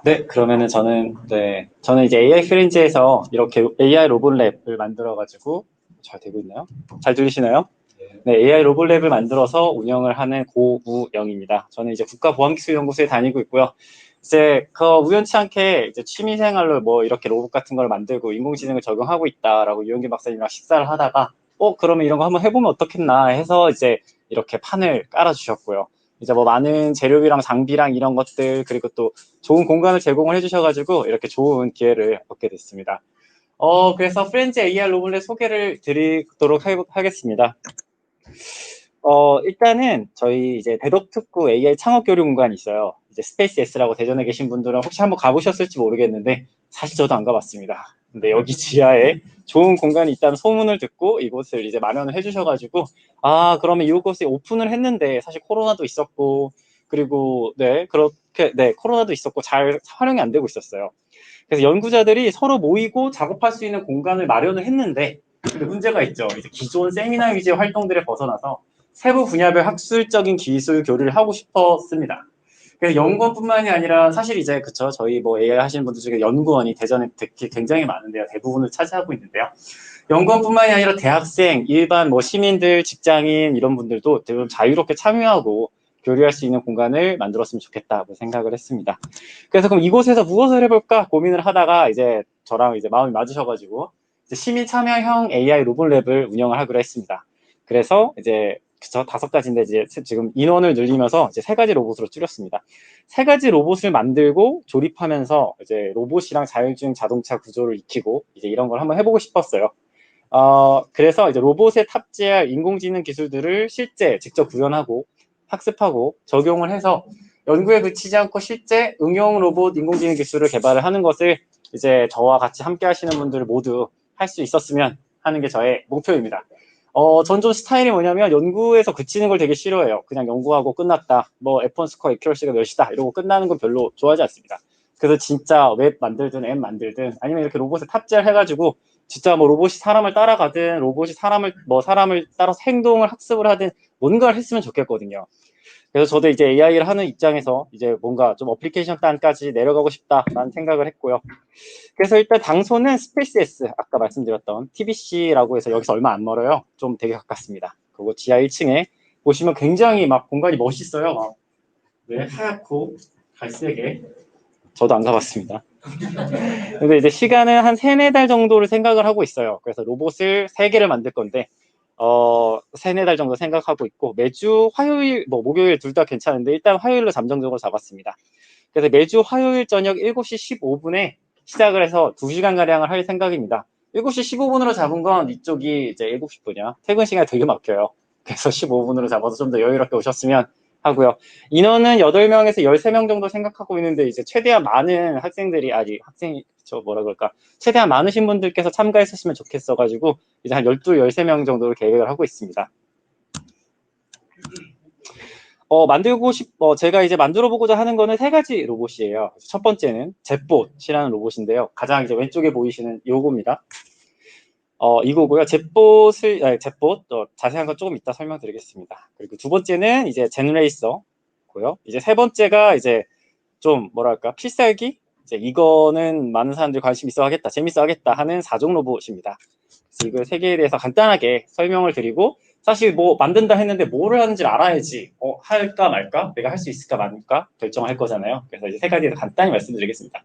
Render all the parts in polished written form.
네, 그러면은 저는 이제 AI 프렌즈에서 이렇게 AI 로봇랩을 만들어가지고, 잘 되고 있나요? 잘 들리시나요? 네, AI 로봇랩을 만들어서 운영을 하는 고우영입니다. 저는 이제 국가보안기술연구소에 다니고 있고요. 이제 그 우연치 않게 이제 취미생활로 뭐 이렇게 로봇 같은 걸 만들고 인공지능을 적용하고 있다라고 유영기 박사님이랑 식사를 하다가, 그러면 이런 거 한번 해보면 어떻겠나 해서 이제 이렇게 판을 깔아주셨고요. 이제 뭐 많은 재료비랑 장비랑 이런 것들, 그리고 또 좋은 공간을 제공을 해주셔가지고 이렇게 좋은 기회를 얻게 됐습니다. 그래서 프렌즈 AR 로봇의 소개를 드리도록 하겠습니다. 일단은 저희 이제 대덕특구 AI 창업 교류 공간이 있어요. 이제 스페이스 S라고 대전에 계신 분들은 혹시 한번 가보셨을지 모르겠는데 사실 저도 안 가봤습니다. 근데 여기 지하에 좋은 공간이 있다는 소문을 듣고 이곳을 이제 마련을 해주셔가지고, 그러면 이곳에 오픈을 했는데 사실 코로나도 있었고, 그리고 네 그렇게 네 코로나도 있었고 잘 활용이 안 되고 있었어요. 그래서 연구자들이 서로 모이고 작업할 수 있는 공간을 마련을 했는데, 근데 문제가 있죠. 이제 기존 세미나 위주의 활동들에 벗어나서 세부 분야별 학술적인 기술 교류를 하고 싶었습니다. 그래서 연구원뿐만이 아니라 사실 이제 그쵸, 저희 뭐 AI 하시는 분들 중에 연구원이 대전에 특히 굉장히 많은데요. 대부분을 차지하고 있는데요. 연구원뿐만이 아니라 대학생, 일반 뭐 시민들, 직장인 이런 분들도 좀 자유롭게 참여하고 교류할 수 있는 공간을 만들었으면 좋겠다고 생각을 했습니다. 그래서 그럼 이곳에서 무엇을 해볼까 고민을 하다가 이제 저랑 이제 마음이 맞으셔가지고 이제 시민 참여형 AI 로봇랩을 운영을 하기로 했습니다. 그래서 이제 그쵸, 5가지인데 이제 지금 인원을 늘리면서 이제 3가지 로봇으로 줄였습니다. 3가지 로봇을 만들고 조립하면서 이제 로봇이랑 자율주행 자동차 구조를 익히고 이제 이런 걸 한번 해보고 싶었어요. 그래서 이제 로봇에 탑재할 인공지능 기술들을 실제 직접 구현하고 학습하고 적용을 해서 연구에 그치지 않고 실제 응용 로봇 인공지능 기술을 개발을 하는 것을 이제 저와 같이 함께 하시는 분들 모두 할 수 있었으면 하는 게 저의 목표입니다. 전 좀 스타일이 뭐냐면 연구에서 그치는 걸 되게 싫어해요. 그냥 연구하고 끝났다. 뭐 F1 스코어 액큐러시가 몇이다. 이러고 끝나는 건 별로 좋아하지 않습니다. 그래서 진짜 웹 만들든 앱 만들든 아니면 이렇게 로봇에 탑재를 해가지고 진짜 뭐 로봇이 사람을 따라가든 로봇이 사람을 따라서 행동을 학습을 하든 뭔가를 했으면 좋겠거든요. 그래서 저도 이제 AI를 하는 입장에서 이제 뭔가 좀 어플리케이션 단까지 내려가고 싶다라는 생각을 했고요. 그래서 일단 장소는 스페이스 S, 아까 말씀드렸던 TBC라고 해서 여기서 얼마 안 멀어요. 좀 되게 가깝습니다. 그리고 지하 1층에 보시면 굉장히 막 공간이 멋있어요. 막, 네, 하얗고 갈색에. 저도 안 가봤습니다. 근데 이제 시간은 한 3-4달 정도를 생각을 하고 있어요. 그래서 로봇을 3개를 만들 건데 3-4달 정도 생각하고 있고, 매주 화요일, 뭐 목요일 둘 다 괜찮은데 일단 화요일로 잠정적으로 잡았습니다. 그래서 매주 화요일 저녁 7시 15분에 시작을 해서 2시간가량을 할 생각입니다. 7시 15분으로 잡은 건 이쪽이 이제 7시 분이야. 퇴근 시간이 되게 막혀요. 그래서 15분으로 잡아서 좀 더 여유롭게 오셨으면 하고요. 인원은 8명에서 13명 정도 생각하고 있는데 이제 최대한 많은 학생들이, 학생이 저 뭐라 그럴까, 최대한 많으신 분들께서 참가했었으면 좋겠어가지고 이제 한 12, 13명 정도를 계획을 하고 있습니다. 제가 이제 만들어 보고자 하는 거는 3가지 로봇이에요. 첫 번째는 젯봇이라는 로봇인데요. 가장 이제 왼쪽에 보이시는 요겁니다. 이거고요. 젯봇, 자세한 건 조금 이따 설명드리겠습니다. 그리고 두 번째는 이제 젠레이서고요. 이제 세 번째가 이제 좀 뭐랄까, 필살기? 이제 이거는 많은 사람들이 관심 있어 하겠다, 재밌어 하겠다 하는 4종 로봇입니다. 그래서 이거 3개에 대해서 간단하게 설명을 드리고, 사실 뭐 만든다 했는데 뭐를 하는지를 알아야지 할까 말까, 내가 할 수 있을까 말까 결정을 할 거잖아요. 그래서 이제 3가지에서 간단히 말씀드리겠습니다.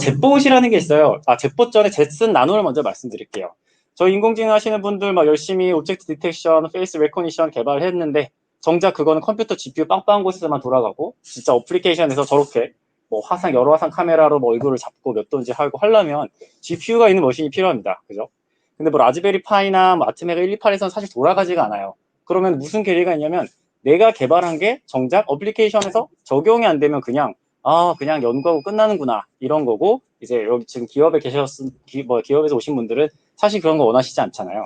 젯봇이라는 게 있어요. 젯봇 전에 젯슨 나노를 먼저 말씀드릴게요. 저희 인공지능 하시는 분들 막 열심히 오브젝트 디텍션, 페이스 레코니션 개발했는데 정작 그거는 컴퓨터 GPU 빵빵한 곳에서만 돌아가고, 진짜 어플리케이션에서 저렇게 뭐 여러 화상 카메라로 뭐 얼굴을 잡고 몇 도인지 하고 하려면 GPU가 있는 머신이 필요합니다. 그죠? 근데 뭐 라즈베리 파이나 뭐 아트메가 128에서는 사실 돌아가지가 않아요. 그러면 무슨 괴리가 있냐면 내가 개발한 게 정작 어플리케이션에서 적용이 안 되면 그냥 연구하고 끝나는구나 이런 거고, 이제 여기 지금 기업에서 오신 분들은 사실 그런 거 원하시지 않잖아요.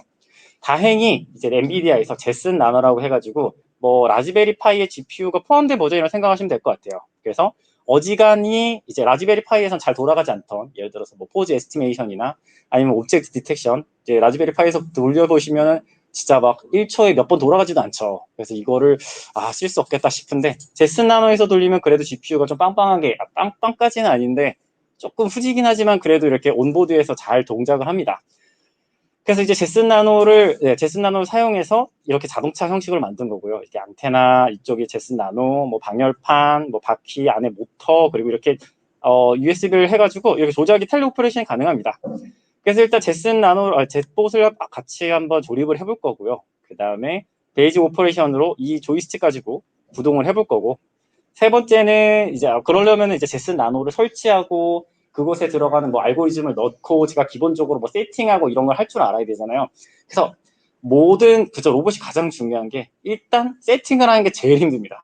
다행히 이제 엔비디아에서 제슨 나노라고 해가지고 뭐 라즈베리 파이의 GPU가 포함된 버전이라고 생각하시면 될 것 같아요. 그래서 어지간히 이제 라즈베리 파이에선 잘 돌아가지 않던, 예를 들어서 뭐 포즈 에스티메이션이나 아니면 옵젝트 디텍션, 이제 라즈베리 파이에서 돌려보시면은 진짜 막 1초에 몇 번 돌아가지도 않죠. 그래서 이거를 쓸 수 없겠다 싶은데 제슨 나노에서 돌리면 그래도 GPU가 좀 빵빵하게, 빵빵까지는 아닌데 조금 후지긴 하지만 그래도 이렇게 온보드에서 잘 동작을 합니다. 그래서 이제 제슨 나노를 사용해서 이렇게 자동차 형식을 만든 거고요. 이렇게 안테나, 이쪽이 제슨 나노, 뭐 방열판, 뭐 바퀴 안에 모터, 그리고 이렇게 USB를 해가지고 이렇게 조작이 텔레오퍼레이션이 가능합니다. 그래서 일단 젯봇을 같이 한번 조립을 해볼 거고요. 그 다음에 베이직 오퍼레이션으로 이 조이스틱 가지고 구동을 해볼 거고, 세 번째는 이제 그러려면 이제 제슨 나노를 설치하고 그곳에 들어가는 뭐 알고리즘을 넣고 제가 기본적으로 뭐 세팅하고 이런 걸 할 줄 알아야 되잖아요. 그래서 그저 로봇이 가장 중요한 게 일단 세팅을 하는 게 제일 힘듭니다.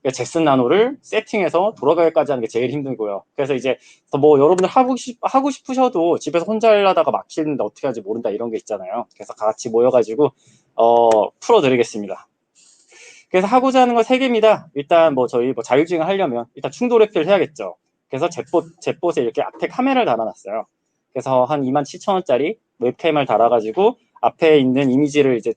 그러니까 제슨 나노를 세팅해서 돌아가기까지 하는 게 제일 힘들고요. 그래서 이제 뭐 여러분들 하고 싶으셔도 집에서 혼자 하려다가 막히는데 어떻게 하지 모른다 이런 게 있잖아요. 그래서 같이 모여가지고 풀어드리겠습니다. 그래서 하고자 하는 건 세 개입니다. 일단 뭐 저희 뭐 자율주행을 하려면 일단 충돌 회피를 해야겠죠. 그래서 젯봇에 이렇게 앞에 카메라를 달아놨어요. 그래서 한 27,000원짜리 웹캠을 달아가지고 앞에 있는 이미지를 이제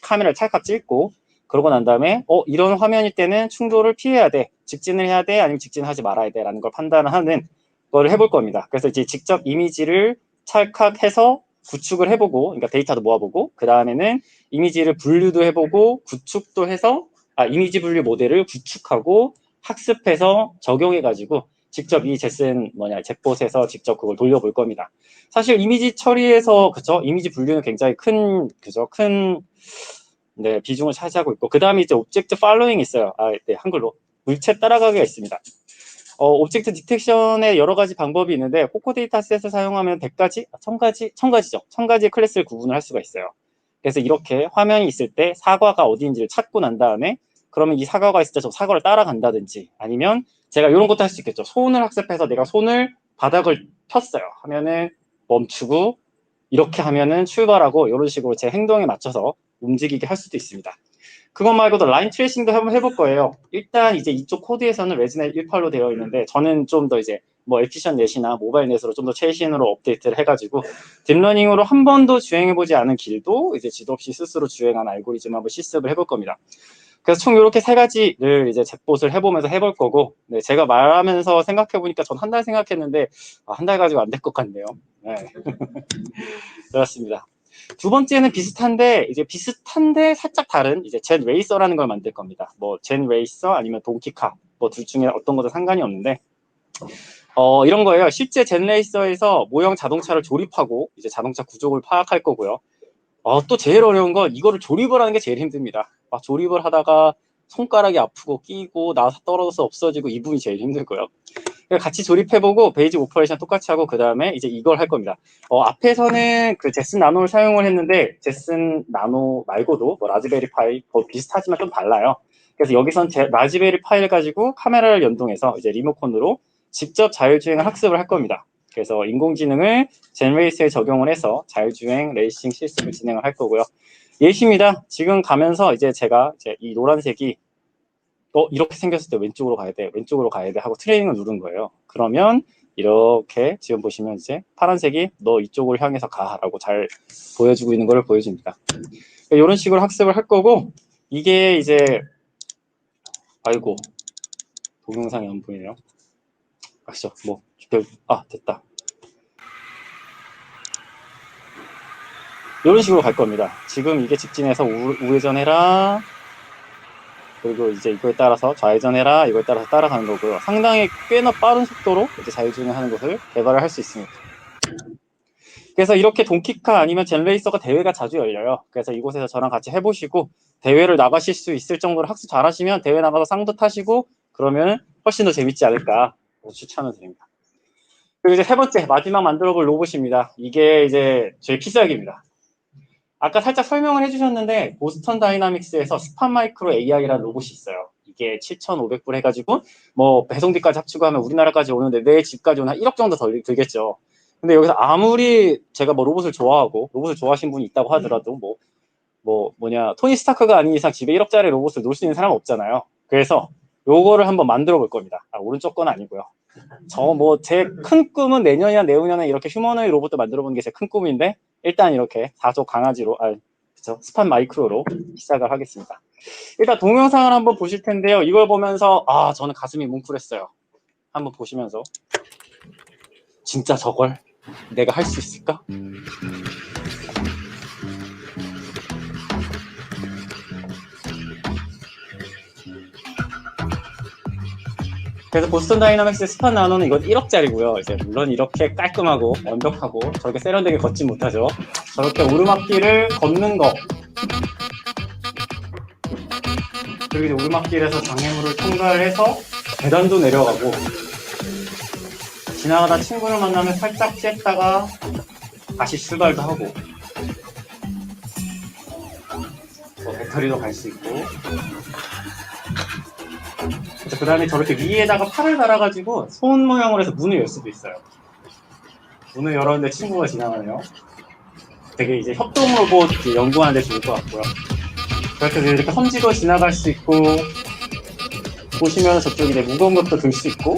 카메라를 찰칵 찍고, 그러고 난 다음에 이런 화면일 때는 충돌을 피해야 돼, 직진을 해야 돼, 아니면 직진하지 말아야 돼 라는 걸 판단하는 걸 해볼 겁니다. 그래서 이제 직접 이미지를 찰칵해서 구축을 해보고, 그러니까 데이터도 모아보고, 그 다음에는 이미지를 분류도 해보고 구축도 해서 이미지 분류 모델을 구축하고 학습해서 적용해가지고 직접 이 젯봇에서 직접 그걸 돌려볼 겁니다. 사실 이미지 처리에서 이미지 분류는 굉장히 큰 비중을 차지하고 있고, 그 다음에 이제 오브젝트 팔로잉이 있어요. 한글로 물체 따라가기가 있습니다. 오브젝트 디텍션에 여러 가지 방법이 있는데 코코 데이터셋을 사용하면 100가지, 1000가지죠. 1000가지의 클래스를 구분을 할 수가 있어요. 그래서 이렇게 화면이 있을 때 사과가 어디인지를 찾고 난 다음에, 그러면 이 사과가 있을 때 저 사과를 따라간다든지, 아니면 제가 이런 것도 할 수 있겠죠. 손을 학습해서 내가 손을 바닥을 폈어요 하면은 멈추고, 이렇게 하면은 출발하고, 이런 식으로 제 행동에 맞춰서 움직이게 할 수도 있습니다. 그것 말고도 라인 트레이싱도 한번 해볼 거예요. 일단 이제 이쪽 코드에서는 레지넷 18로 되어 있는데 저는 좀 더 이제 뭐 에피션 넷이나 모바일 넷으로 좀 더 최신으로 업데이트를 해가지고 딥러닝으로 한 번도 주행해보지 않은 길도 이제 지도 없이 스스로 주행한 알고리즘 한번 실습을 해볼 겁니다. 그래서 총 이렇게 세 가지를 이제 젯봇을 해보면서 해볼 거고, 제가 말하면서 생각해보니까 전 한 달 생각했는데 한 달 가지고 안 될 것 같네요. 네. 그렇습니다. 두 번째는 비슷한데 살짝 다른 이제 젠 레이서라는 걸 만들 겁니다. 뭐 젠 레이서 아니면 동키카 뭐 둘 중에 어떤 것도 상관이 없는데 이런 거예요. 실제 젠 레이서에서 모형 자동차를 조립하고 이제 자동차 구조를 파악할 거고요. 또 제일 어려운 건 이거를 조립을 하는 게 제일 힘듭니다. 조립을 하다가 손가락이 아프고 끼고 나서 떨어져서 없어지고, 이 부분이 제일 힘들고요. 같이 조립해보고 베이직 오퍼레이션 똑같이 하고 그 다음에 이제 이걸 할 겁니다. 앞에서는 그 제슨 나노를 사용을 했는데 제슨 나노 말고도 뭐 라즈베리 파이 비슷하지만 좀 달라요. 그래서 여기선 라즈베리 파이를 가지고 카메라를 연동해서 이제 리모컨으로 직접 자율주행을 학습을 할 겁니다. 그래서 인공지능을 젠레이스에 적용을 해서 자율주행 레이싱 실습을 진행을 할 거고요. 예시입니다. 지금 가면서 이제 제가 이 노란색이 이렇게 생겼을 때 왼쪽으로 가야 돼 하고 트레이닝을 누른 거예요. 그러면 이렇게 지금 보시면 이제 파란색이 너 이쪽을 향해서 가라고 잘 보여주고 있는 걸 보여줍니다. 이런 식으로 학습을 할 거고, 이게 이제 동영상이 안 보이네요. 됐다. 이런 식으로 갈 겁니다. 지금 이게 직진해서 우회전해라, 그리고 이제 이거에 따라서 좌회전해라, 이거에 따라서 따라가는 거고요. 상당히 꽤나 빠른 속도로 이제 자율주행하는 것을 개발을 할 수 있습니다. 그래서 이렇게 동키카 아니면 젠레이서가 대회가 자주 열려요. 그래서 이곳에서 저랑 같이 해보시고 대회를 나가실 수 있을 정도로 학습 잘하시면 대회 나가서 상도 타시고 그러면 훨씬 더 재밌지 않을까 추천을 드립니다. 그리고 이제 세 번째 마지막 만들어볼 로봇입니다. 이게 이제 저희 피스약입니다. 아까 살짝 설명을 해주셨는데 보스턴 다이나믹스에서 스판 마이크로 AI라는 로봇이 있어요. 이게 7,500불 해가지고 뭐 배송비까지 합치고 하면 우리나라까지 오는데 내 집까지 오면 한 1억 정도 더 들겠죠. 근데 여기서 아무리 제가 뭐 로봇을 좋아하신 분이 있다고 하더라도 토니 스타크가 아닌 이상 집에 1억짜리 로봇을 놓을 수 있는 사람은 없잖아요. 그래서 요거를 한번 만들어 볼 겁니다. 오른쪽 건 아니고요. 제 큰 꿈은 내년이나 내후년에 이렇게 휴머노id 로봇도 만들어 보는 게 제 큰 꿈인데, 일단 이렇게 사족 강아지로 그렇죠? 스팟 마이크로로 시작을 하겠습니다. 일단 동영상을 한번 보실 텐데요. 이걸 보면서 저는 가슴이 뭉클했어요. 한번 보시면서 진짜 저걸 내가 할 수 있을까? 그래서 보스턴 다이나믹스의 스팟 나노는 이건 1억짜리고요. 이제 물론 이렇게 깔끔하고 완벽하고 저렇게 세련되게 걷지 못하죠. 저렇게 오르막길을 걷는 거, 그리고 이제 오르막길에서 장애물을 통과를 해서 계단도 내려가고, 지나가다 친구를 만나면 살짝 쬐다가 다시 출발도 하고, 배터리도 갈 수 있고, 그 다음에 저렇게 위에다가 팔을 달아가지고 손 모양으로 해서 문을 열 수도 있어요. 문을 열었는데 친구가 지나가네요. 되게 이제 협동 로봇 연구하는 데 좋을 것 같고요. 그렇게 이렇게 험지도 지나갈 수 있고, 보시면 저쪽에 이제 무거운 것도 들 수 있고,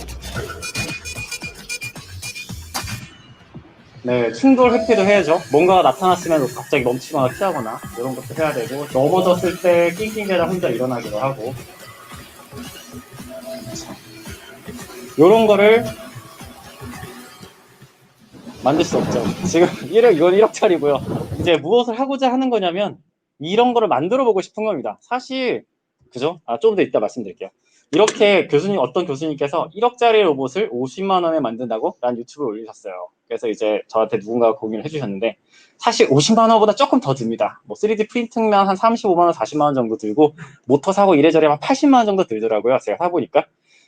네, 충돌 회피도 해야죠. 뭔가가 나타났으면 갑자기 멈추거나 피하거나 이런 것도 해야 되고, 넘어졌을 때 낑낑대다 혼자 일어나기도 하고, 이런 거를 만들 수 없죠. 지금 이건 1억짜리고요. 이제 무엇을 하고자 하는 거냐면 이런 거를 만들어 보고 싶은 겁니다. 사실 그죠? 좀 더 이따 말씀드릴게요. 이렇게 어떤 교수님께서 1억짜리 로봇을 50만 원에 만든다고 라는 유튜브를 올리셨어요. 그래서 이제 저한테 누군가가 공유를 해주셨는데, 사실 50만 원보다 조금 더 듭니다. 뭐 3D 프린팅만 한 35만 원, 40만 원 정도 들고, 모터 사고 이래저래 한 80만 원 정도 들더라고요. 제가 사보니까.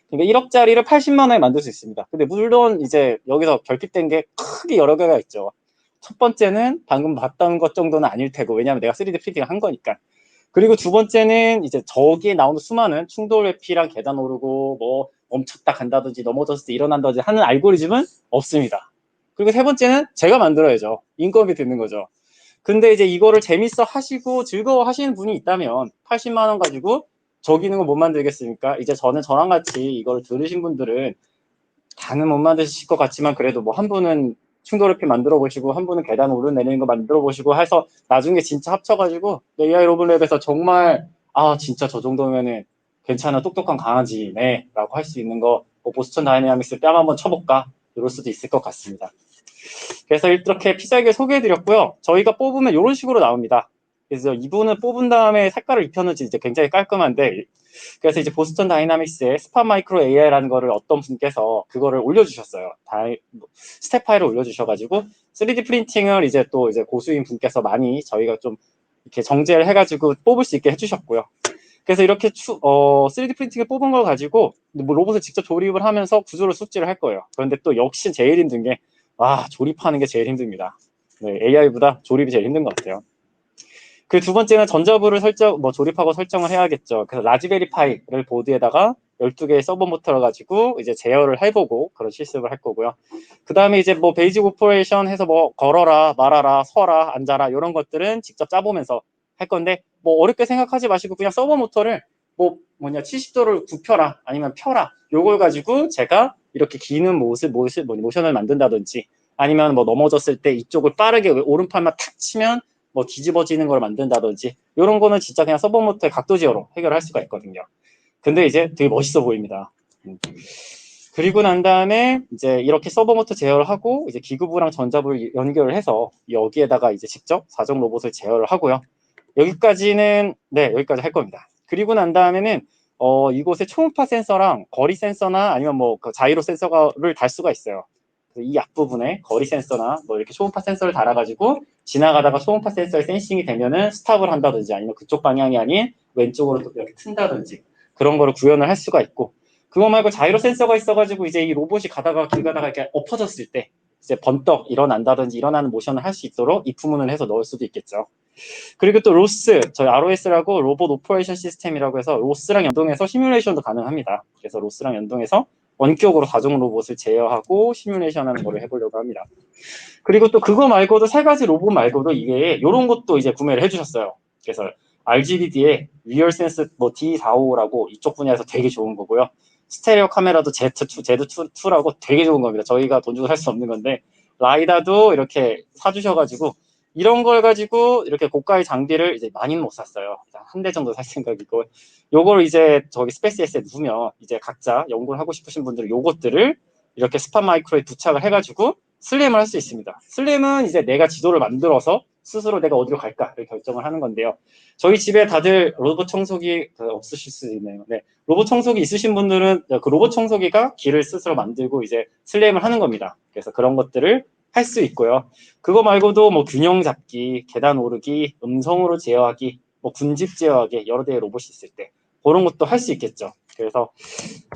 그러니까 1억짜리를 80만 원에 만들 수 있습니다. 근데 물론 이제 여기서 결핍된 게 크게 여러 개가 있죠. 첫 번째는 방금 봤던 것 정도는 아닐 테고, 왜냐하면 내가 3D 프린팅을 한 거니까. 그리고 두 번째는 이제 저기에 나오는 수많은 충돌 회피랑 계단 오르고 뭐 멈췄다 간다든지 넘어졌을 때 일어난다든지 하는 알고리즘은 없습니다. 그리고 세 번째는 제가 만들어야죠. 인건비 드는 거죠. 근데 이제 이거를 재밌어 하시고 즐거워 하시는 분이 있다면 80만 원 가지고 저 기능을 못 만들겠습니까? 이제 저랑 같이 이걸 들으신 분들은 다는 못 만드실 것 같지만, 그래도 뭐 한 분은 충돌 회피 만들어 보시고 한 분은 계단 오르내리는 거 만들어 보시고 해서 나중에 진짜 합쳐가지고 AI 로블랩에서 정말 진짜 저 정도면은 괜찮아 똑똑한 강아지네 라고 할 수 있는 거, 보스턴 다이내믹스 뺨 한번 쳐볼까 이럴 수도 있을 것 같습니다. 그래서 이렇게 피사하게 소개해드렸고요. 저희가 뽑으면 이런 식으로 나옵니다. 그래서 이분은 뽑은 다음에 색깔을 입혀놓지 이제 굉장히 깔끔한데, 그래서 이제 보스턴 다이나믹스의 스팟 마이크로 AI라는 거를 어떤 분께서 그거를 올려주셨어요. 스텝 파일을 올려주셔가지고 3D 프린팅을 이제 또 이제 고수인 분께서 많이 저희가 좀 이렇게 정제를 해가지고 뽑을 수 있게 해주셨고요. 그래서 이렇게 3D 프린팅을 뽑은 걸 가지고 뭐 로봇을 직접 조립을 하면서 구조를 숙지를 할 거예요. 그런데 또 역시 제일 힘든 게 조립하는 게 제일 힘듭니다. 네, AI보다 조립이 제일 힘든 것 같아요. 그 두 번째는 전자부를 조립하고 설정을 해야겠죠. 그래서 라즈베리 파이를 보드에다가 12개의 서버 모터를 가지고 이제 제어를 해보고 그런 실습을 할 거고요. 그 다음에 이제 뭐 베이직 오퍼레이션 해서 뭐 걸어라, 말아라, 서라, 앉아라 이런 것들은 직접 짜보면서 할 건데, 뭐 어렵게 생각하지 마시고 그냥 서버 모터를 70도를 굽혀라 아니면 펴라 요걸 가지고 제가 이렇게 기는 모션을 만든다든지, 아니면 뭐 넘어졌을 때 이쪽을 빠르게 오른팔만 탁 치면 뭐 뒤집어지는 걸 만든다든지, 이런 거는 진짜 그냥 서버 모터의 각도 제어로 해결할 수가 있거든요. 근데 이제 되게 멋있어 보입니다. 그리고 난 다음에 이제 이렇게 서버 모터 제어를 하고 이제 기구부랑 전자부를 연결을 해서 여기에다가 이제 직접 사정 로봇을 제어를 하고요. 여기까지는 여기까지 할 겁니다. 그리고 난 다음에는 이곳에 초음파 센서랑 거리 센서나 아니면 뭐 그 자이로 센서를 달 수가 있어요. 이 앞부분에 거리 센서나 뭐 이렇게 초음파 센서를 달아가지고 지나가다가 초음파 센서에 센싱이 되면은 스탑을 한다든지, 아니면 그쪽 방향이 아닌 왼쪽으로 또 이렇게 튼다든지 그런 거를 구현을 할 수가 있고, 그거 말고 자이로 센서가 있어가지고 이제 이 로봇이 길 가다가 이렇게 엎어졌을 때 이제 번떡 일어난다든지 일어나는 모션을 할 수 있도록 입후문을 해서 넣을 수도 있겠죠. 그리고 또 로스, 저희 ROS라고 로봇 오퍼레이션 시스템이라고 해서 로스랑 연동해서 시뮬레이션도 가능합니다. 그래서 로스랑 연동해서 원격으로 가정 로봇을 제어하고 시뮬레이션하는 거를 해보려고 합니다. 그리고 또 그거 말고도 세 가지 로봇 말고도 이게 이런 것도 이제 구매를 해주셨어요. 그래서 RGBD의 리얼센스 D45라고 이쪽 분야에서 되게 좋은 거고요. 스테레오 카메라도 Z2라고 되게 좋은 겁니다. 저희가 돈 주고 살 수 없는 건데, 라이다도 이렇게 사주셔가지고 이런 걸 가지고 이렇게 고가의 장비를 이제 많이는 못 샀어요. 한 대 정도 살 생각이고, 요걸 이제 저기 스페이스X에 두면 이제 각자 연구를 하고 싶으신 분들은 요것들을 이렇게 스팟 마이크로에 부착을 해가지고 슬램을 할 수 있습니다. 슬램은 이제 내가 지도를 만들어서 스스로 내가 어디로 갈까를 결정을 하는 건데요. 저희 집에 다들 로봇 청소기 없으실 수 있네요. 네, 로봇 청소기 있으신 분들은 그 로봇 청소기가 길을 스스로 만들고 이제 슬램을 하는 겁니다. 그래서 그런 것들을 할 수 있고요. 그거 말고도 뭐 균형 잡기, 계단 오르기, 음성으로 제어하기, 뭐 군집 제어하기, 여러 대의 로봇이 있을 때 그런 것도 할 수 있겠죠. 그래서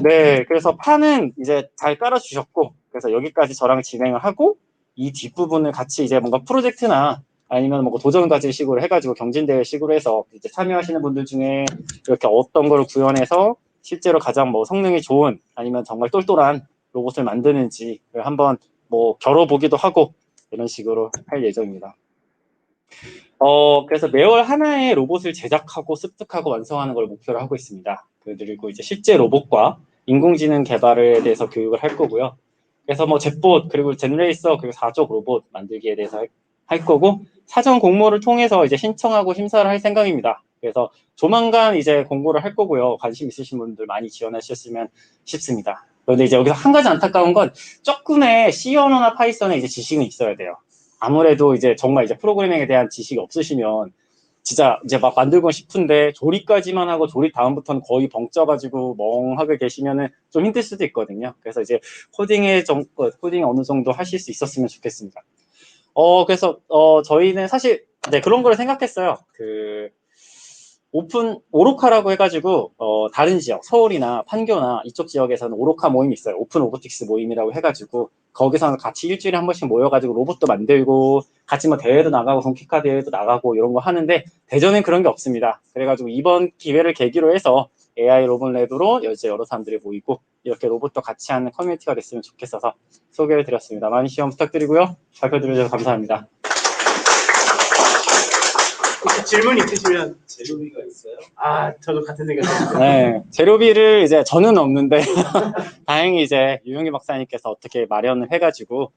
네, 그래서 판은 이제 잘 깔아주셨고, 그래서 여기까지 저랑 진행을 하고 이 뒷부분을 같이 이제 뭔가 프로젝트나 아니면 뭐 도전 과제 식으로 해가지고 경진대회 식으로 해서 이제 참여하시는 분들 중에 이렇게 어떤 걸 구현해서 실제로 가장 뭐 성능이 좋은 아니면 정말 똘똘한 로봇을 만드는지 한번 뭐 겨뤄보기도 하고 이런 식으로 할 예정입니다. 그래서 매월 하나의 로봇을 제작하고 습득하고 완성하는 걸 목표로 하고 있습니다. 그리고 이제 실제 로봇과 인공지능 개발에 대해서 교육을 할 거고요. 그래서 뭐 젯봇 그리고 젠레이서 그리고 4족 로봇 만들기에 대해서 할 거고 사전 공모를 통해서 이제 신청하고 심사를 할 생각입니다. 그래서 조만간 이제 공고를 할 거고요. 관심 있으신 분들 많이 지원하셨으면 싶습니다. 그런데 이제 여기서 한 가지 안타까운 건 조금의 C 언어나 파이썬에 이제 지식은 있어야 돼요. 아무래도 이제 정말 이제 프로그래밍에 대한 지식이 없으시면 진짜 이제 막 만들고 싶은데 조립까지만 하고 조립 다음부터는 거의 벙쪄가지고 멍하게 계시면은 좀 힘들 수도 있거든요. 그래서 이제 코딩 어느 정도 하실 수 있었으면 좋겠습니다. 그래서 저희는 사실 네, 그런 거를 생각했어요. 오픈 오로카라고 해가지고 다른 지역 서울이나 판교나 이쪽 지역에서는 오로카 모임이 있어요. 오픈 로보틱스 모임이라고 해가지고 거기서는 같이 일주일에 한 번씩 모여가지고 로봇도 만들고 같이 뭐 대회도 나가고 동키카 대회도 나가고 이런 거 하는데 대전엔 그런 게 없습니다. 그래가지고 이번 기회를 계기로 해서 AI 로봇 랩으로 이제 여러 사람들이 모이고 이렇게 로봇도 같이 하는 커뮤니티가 됐으면 좋겠어서 소개를 드렸습니다. 많은 시청 부탁드리고요. 발표 들어주셔서 감사합니다. 혹시 질문 있으시면. 재료비가 있어요? 저도 같은 생각입니다. 네, 재료비를 이제 저는 없는데 다행히 이제 유용희 박사님께서 어떻게 마련을 해가지고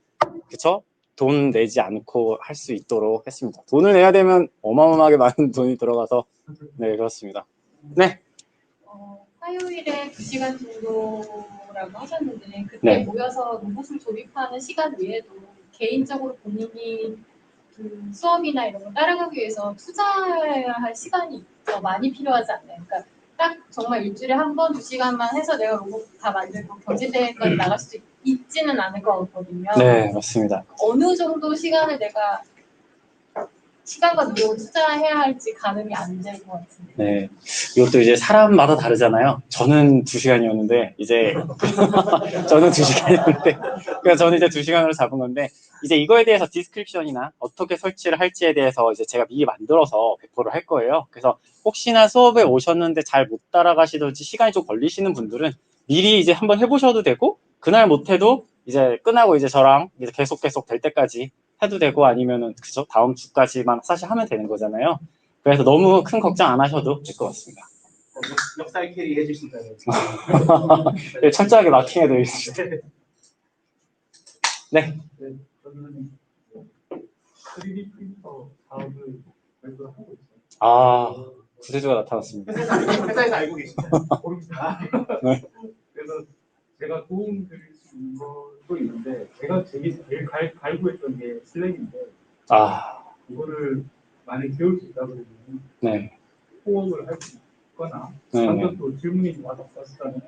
그쵸? 돈 내지 않고 할 수 있도록 했습니다. 돈을 내야 되면 어마어마하게 많은 돈이 들어가서 네 그렇습니다. 네. 화요일에 2시간 정도라고 하셨는데 그때 네. 모여서 로봇을 조립하는 시간 외에도 개인적으로 본인이 그 수업이나 이런 거 따라가기 위해서 투자해야 할 시간이 더 많이 필요하지 않나요? 그러니까 딱 정말 일주일에 한 번, 2시간만 해서 내가 로봇 다 만들고 경진대회까지 나갈 수도 있지는 않을 것 같거든요. 네, 맞습니다. 어느 정도 시간을 내가 시간과 노력을 투자해야 할지 가늠이 안 될 것 같은데. 네, 이것도 이제 사람마다 다르잖아요. 저는 2시간이었는데 이제 저는 2시간이었는데 그러니까 저는 이제 2시간으로 잡은 건데 이제 이거에 대해서 디스크립션이나 어떻게 설치를 할지에 대해서 이제 제가 미리 만들어서 배포를 할 거예요. 그래서 혹시나 수업에 오셨는데 잘 못 따라가시든지 시간이 좀 걸리시는 분들은 미리 이제 한번 해보셔도 되고 그날 못해도 이제 끝나고 이제 저랑 이제 계속 될 때까지 해도 되고 아니면은 그죠 다음 주까지만 사실 하면 되는 거잖아요. 그래서 너무 큰 걱정 안 하셔도 될 것 같습니다. 역살 캐리 해주신다면. 네, 철저하게 마킹해드리겠습니다 네. 네, 저는 3D 프린터 사업을 별도로 하고 있어요. 구세주가 나타났습니다. 회사에서 알고 계십니다. 모릅니다. 네. 그래서 제가 도움 드릴 수 있는 것도 있는데 제가 제일 갈구했던 게 슬랙인데 이거를 많이 배울 수 있다 그러면 네. 호응을 할 수 있거나 네. 방금 또 질문이 와닿았다면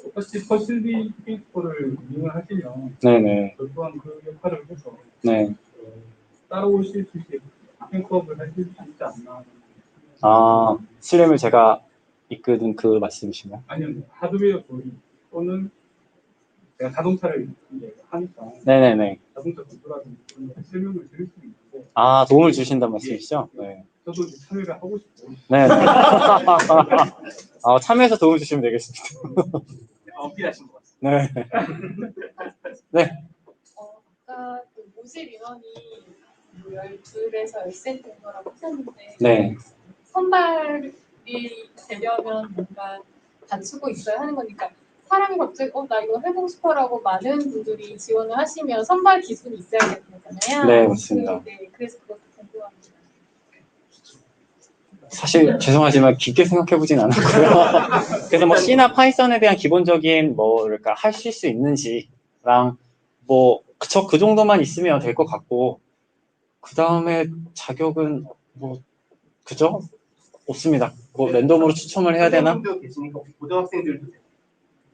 똑같이 퍼실리 프린터를 운영을 하시면 네네. 저 또한 그 역할을 해서 네. 따라오실 수 있게 팬클럽을 하실 수 있지 않나. 슬램을 제가 이끄는 그 말씀이신가요? 아니요, 하드웨어 조립 또는 제가 자동차를 이제 하니까 네네네. 자동차 공부라든지 그런 거 설명을 드릴 수 있는데 도움을 주신다는 말씀이시죠? 네. 저도 이제 참여를 하고 싶고 네. 참여해서 도움 주시면 되겠습니다. 어필하신 것 같습니다. 네. 네. 아까 그 모집 인원이 12에서 13 정도라고 하셨는데 네. 선발이 되려면 뭔가 갖추고 있어야 하는 거니까 사람이 갑자기 나 이거 해보고 싶어라고 많은 분들이 지원을 하시면 선발 기준이 있어야 되는 거잖아요. 네, 맞습니다. 네, 그래서 그것도 궁금합니다. 사실 죄송하지만 깊게 생각해보진 않았고요. 그래서 뭐 C나 파이썬에 대한 기본적인 뭐랄까 하실 수 있는지랑 뭐 그쵸 그 정도만 있으면 될 것 같고 그 다음에 자격은 뭐 그죠? 없습니다. 뭐 랜덤으로 추첨을 해야 되나? 선생님도 계시니까 혹시 고등학생들도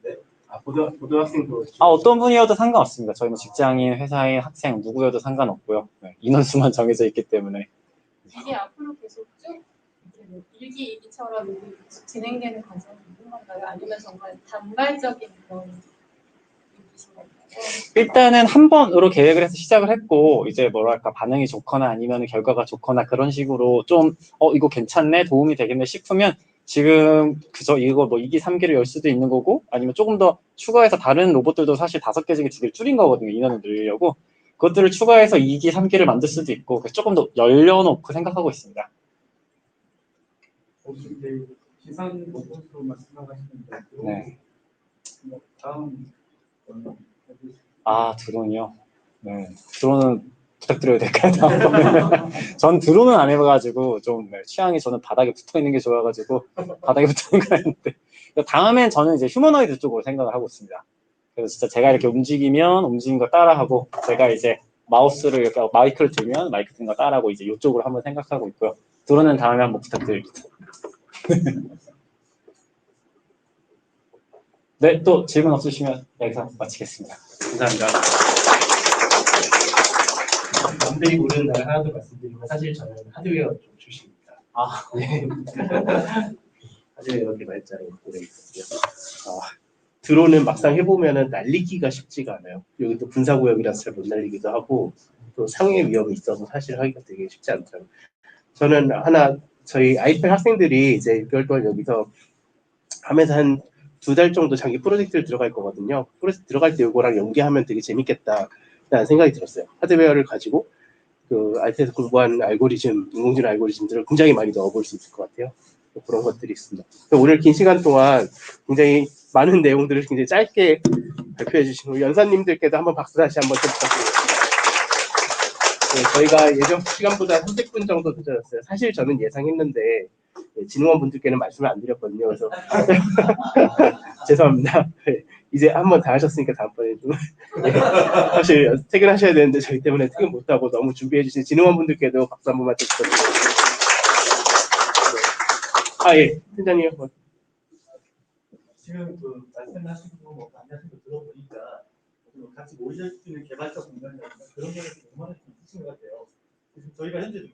네? 아 고등학생도 어떤 분이어도 상관없습니다. 저희는 직장인, 회사인, 학생 누구여도 상관없고요. 네, 인원수만 정해져 있기 때문에. 이게 앞으로 계속 쭉 이렇게 뭐 일기이기처럼 진행되는 과정이 있는 건가요? 아니면 정말 단발적인 그런 일기신 건가요? 일단은 한 번으로 계획을 해서 시작을 했고 이제 뭐랄까 반응이 좋거나 아니면 결과가 좋거나 그런 식으로 좀 이거 괜찮네 도움이 되겠네 싶으면 지금 그저 이거 뭐 2기 3기를 열 수도 있는 거고 아니면 조금 더 추가해서 다른 로봇들도 사실 5개 중에 2개를 줄인 거거든요. 인원을 늘리려고 그것들을 추가해서 2기 3기를 만들 수도 있고 그래서 조금 더 열려놓고 생각하고 있습니다. 혹시 이제 기상 로봇으로만 생각하시는데 네. 다음 드론이요? 네. 드론은 부탁드려도 될까요? 다음번에? 전 드론은 안 해봐가지고 좀 취향이 저는 바닥에 붙어 있는 게 좋아가지고 바닥에 붙어 있는 거 했는데 다음엔 저는 이제 휴머노이드 쪽으로 생각을 하고 있습니다. 그래서 진짜 제가 이렇게 움직이면 움직인 거 따라하고 제가 이제 마우스를 이렇게 마이크를 들면 마이크 든 거 따라하고 이제 이쪽으로 한번 생각하고 있고요. 드론은 다음에 한번 부탁드립니다. 네, 또 질문 없으시면 여기서 마치겠습니다. 감사합니다. 남들이 모르는 날 하나 더 말씀드리면 사실 저는 하드웨어 쪽 출신입니다. 네. 하드웨어 개발자로 오래 있었고요. 드론은 막상 해보면은 날리기가 쉽지가 않아요. 여기 또 군사구역이라서 잘 못 날리기도 하고 또 상해 위험이 있어서 사실 하기가 되게 쉽지 않더라고요. 저는 저희 아이펠 학생들이 이제 6개월 동안 여기서 하면서 한 2달 정도 장기 프로젝트를 들어갈 거거든요. 프로젝트 들어갈 때 이거랑 연계하면 되게 재밌겠다라는 생각이 들었어요. 하드웨어를 가지고 그 아이텔에서 공부한 알고리즘, 인공지능 알고리즘들을 굉장히 많이 넣어볼 수 있을 것 같아요. 그런 것들이 있습니다. 오늘 긴 시간 동안 굉장히 많은 내용들을 굉장히 짧게 발표해 주신 우리 연사님들께도 한번 박수 다시 한번 좀 부탁드리겠습니다. 네, 저희가 예정 시간보다 30분 정도 늦어졌어요. 사실 저는 예상했는데 진흥원 분들께는 말씀을 안 드렸거든요. 그래서 죄송합니다. 네, 이제 한번 다 하셨으니까 다음번에 좀 사실 퇴근하셔야 되는데 저희 때문에 퇴근 못하고 너무 준비해 주신 진흥원 분들께도 박수 한 번만 좀 부탁드립니다. 예, 팀장님. 지금 그 말씀하신 거 안하신 거 들어보니까 같이 모일 수 있는 개발자 공간이나 그런 거에 정말 좀 있으신 것 같아요. 지금 저희가 현재 여기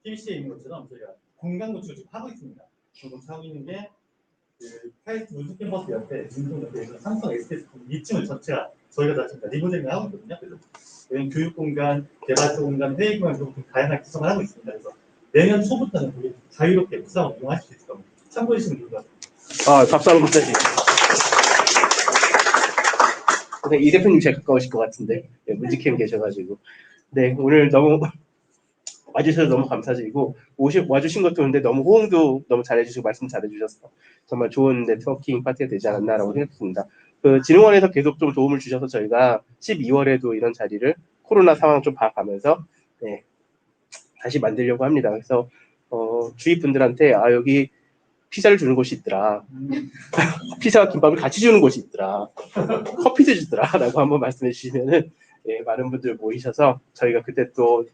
TBC에 있는 것처럼 저희가 공간 구축을 지금 하고 있습니다. 하고 있는 게 그 카이스트 문수 캠퍼스 옆에 문동 옆에 삼성 STS 2층을 전체가 저희가 다 지금 리모델링을 하고 있거든요. 그래서 여기 교육 공간, 개발자 공간, 회의 공간 좀 다양하게 구성을 하고 있습니다. 그래서 내년 초부터는 거기 자유롭게 구성을 이용하실 수 있을 겁니다. 참고해 주시면 좋을 것 같습니다. 박수 한번 부탁드립니다. 이 대표님 제일 가까우실 것 같은데 문지캠 계셔가지고 네 오늘 너무 와주셔서 너무 감사드리고 와주신 것도 근데 너무 호응도 너무 잘해주시고 말씀 잘해주셔서 정말 좋은 네트워킹 파티가 되지 않았나라고 생각했습니다. 그 진흥원에서 계속 좀 도움을 주셔서 저희가 12월에도 이런 자리를 코로나 상황 좀 봐가면서 네, 다시 만들려고 합니다. 그래서 주위 분들한테 여기 피자를 주는 곳이 있더라. 피자와 김밥을 같이 주는 곳이 있더라. 커피도 주더라. 라고 한번 말씀해 주시면은 예, 많은 분들 모이셔서 저희가 그때 또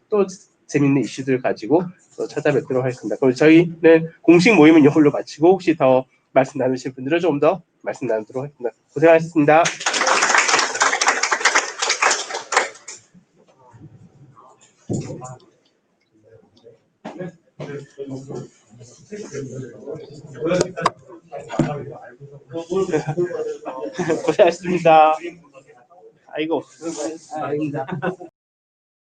재밌는 이슈들 가지고 또 찾아뵙도록 하겠습니다. 그럼 저희는 공식 모임은 이걸로 마치고 혹시 더 말씀 나누실 분들은 좀 더 말씀 나누도록 하겠습니다. 고생하셨습니다. 고생하셨습니다. 아이고, 아닙니다.